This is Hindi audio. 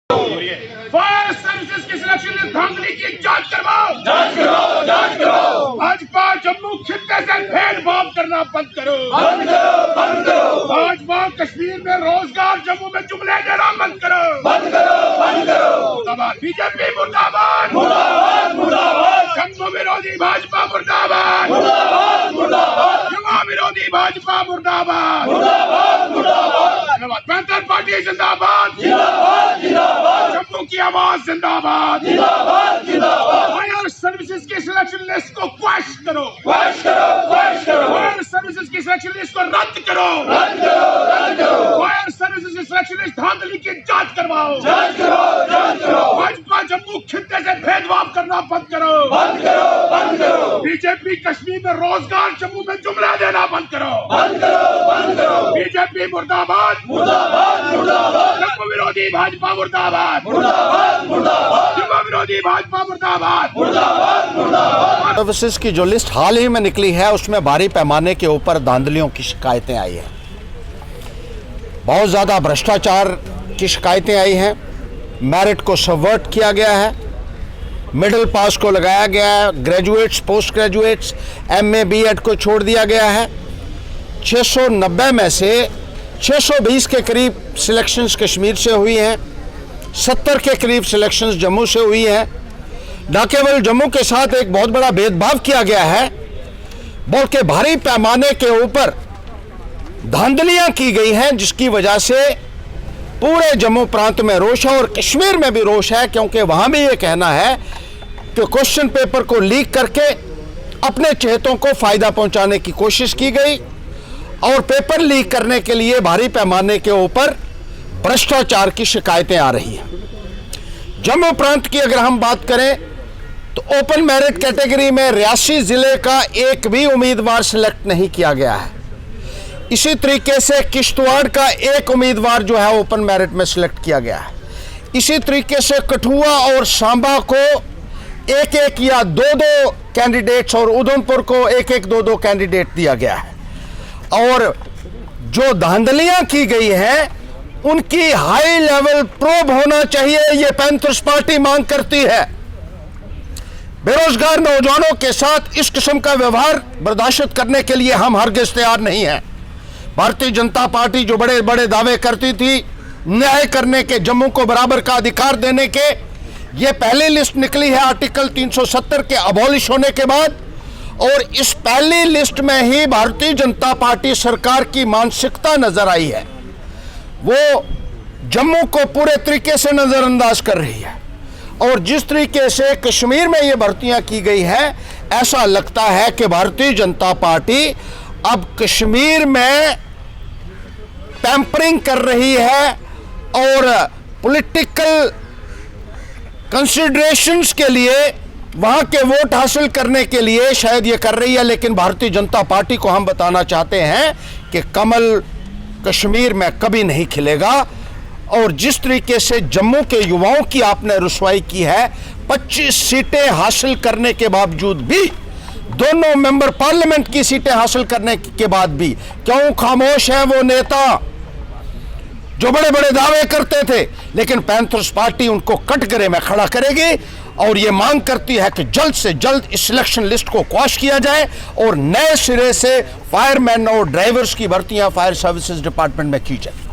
फायर सर्विसेज की सिलेक्शन लिस्ट धांधली की जांच करवाओ, भाजपा जम्मू खित्ते से भेदभाव करना बंद करो, भाजपा कश्मीर में रोजगार जम्मू में जुमले देना बंद करो, मुर्दाबाद बीजेपी मुर्दाबाद, जम्मू विरोधी भाजपा मुर्दाबाद, युवा विरोधी भाजपा मुर्दाबाद, पैंथर पार्टी जिंदाबाद, जम्मू की आवाज जिंदाबाद, फायर सर्विसेज की सिलेक्शन लिस्ट को क्वैश करो, फायर सर्विसेज की सिलेक्शन लिस्ट को रद्द करो, फायर सर्विसेज की सिलेक्शन लिस्ट धांधली की जांच करवाओ, भाजपा जम्मू खित्ते से भेदभाव करना बंद करो, बीजेपी कश्मीर में रोजगार जम्मू में जुमला देना बंद करो, बीजेपी मुर्दाबाद, जम्मू विरोधी भाजपा मुर्दाबाद, युवा विरोधी भाजपा मुर्दाबाद। सर्विसेज की जो लिस्ट हाल ही में निकली है उसमें भारी पैमाने के ऊपर धांधलियों की शिकायतें आई हैं, बहुत ज़्यादा भ्रष्टाचार की शिकायतें आई हैं, मेरिट को सबवर्ट किया गया है, मिडिल पास को लगाया गया है, graduates post graduates MA B.Ed को छोड़ दिया गया है। 690 में से 620 के करीब सिलेक्शंस कश्मीर से हुई हैं, 70 के करीब सिलेक्शंस जम्मू से हुई हैं। न केवल जम्मू के साथ एक बहुत बड़ा भेदभाव किया गया है बल्कि भारी पैमाने के ऊपर धांधलियां की गई हैं, जिसकी वजह से पूरे जम्मू प्रांत में रोष है और कश्मीर में भी रोष है, क्योंकि वहां भी ये कहना है कि क्वेश्चन पेपर को लीक करके अपने चहेतों को फायदा पहुंचाने की कोशिश की गई और पेपर लीक करने के लिए भारी पैमाने के ऊपर भ्रष्टाचार की शिकायतें आ रही हैं। जम्मू प्रांत की अगर हम बात करें तो ओपन मेरिट कैटेगरी में रियासी जिले का एक भी उम्मीदवार सिलेक्ट नहीं किया गया है। इसी तरीके से किश्तवाड़ का एक उम्मीदवार जो है ओपन मेरिट में सिलेक्ट किया गया है। इसी तरीके से कठुआ और सांबा को एक एक या दो दो कैंडिडेट्स और उधमपुर को एक एक दो दो कैंडिडेट दिया गया है। और जो धांधलियां की गई हैं उनकी हाई लेवल प्रोब होना चाहिए, ये पैंथर्स पार्टी मांग करती है। बेरोजगार नौजवानों के साथ इस किस्म का व्यवहार बर्दाश्त करने के लिए हम हरगिज़ तैयार नहीं हैं। भारतीय जनता पार्टी जो बड़े बड़े दावे करती थी न्याय करने के, जम्मू को बराबर का अधिकार देने के, ये पहली लिस्ट निकली है आर्टिकल 370 के अबॉलिश होने के बाद, और इस पहली लिस्ट में ही भारतीय जनता पार्टी सरकार की मानसिकता नजर आई है। वो जम्मू को पूरे तरीके से नजरअंदाज कर रही है और जिस तरीके से कश्मीर में ये भर्तियां की गई है, ऐसा लगता है कि भारतीय जनता पार्टी अब कश्मीर में पैम्परिंग कर रही है और पॉलिटिकल कंसिडरेशंस के लिए, वहां के वोट हासिल करने के लिए शायद ये कर रही है। लेकिन भारतीय जनता पार्टी को हम बताना चाहते हैं कि कमल कश्मीर में कभी नहीं खिलेगा। और जिस तरीके से जम्मू के युवाओं की आपने रुसवाई की है, 25 सीटें हासिल करने के बावजूद भी, दोनों मेंबर पार्लियामेंट की सीटें हासिल करने के बाद भी क्यों खामोश है वो नेता जो बड़े बड़े दावे करते थे। लेकिन पैंथर्स पार्टी उनको कटघरे में खड़ा करेगी और ये मांग करती है कि जल्द से जल्द इस सिलेक्शन लिस्ट को क्वैश किया जाए और नए सिरे से फायरमैन और ड्राइवर्स की भर्तियां फायर सर्विसेज डिपार्टमेंट में की जाए।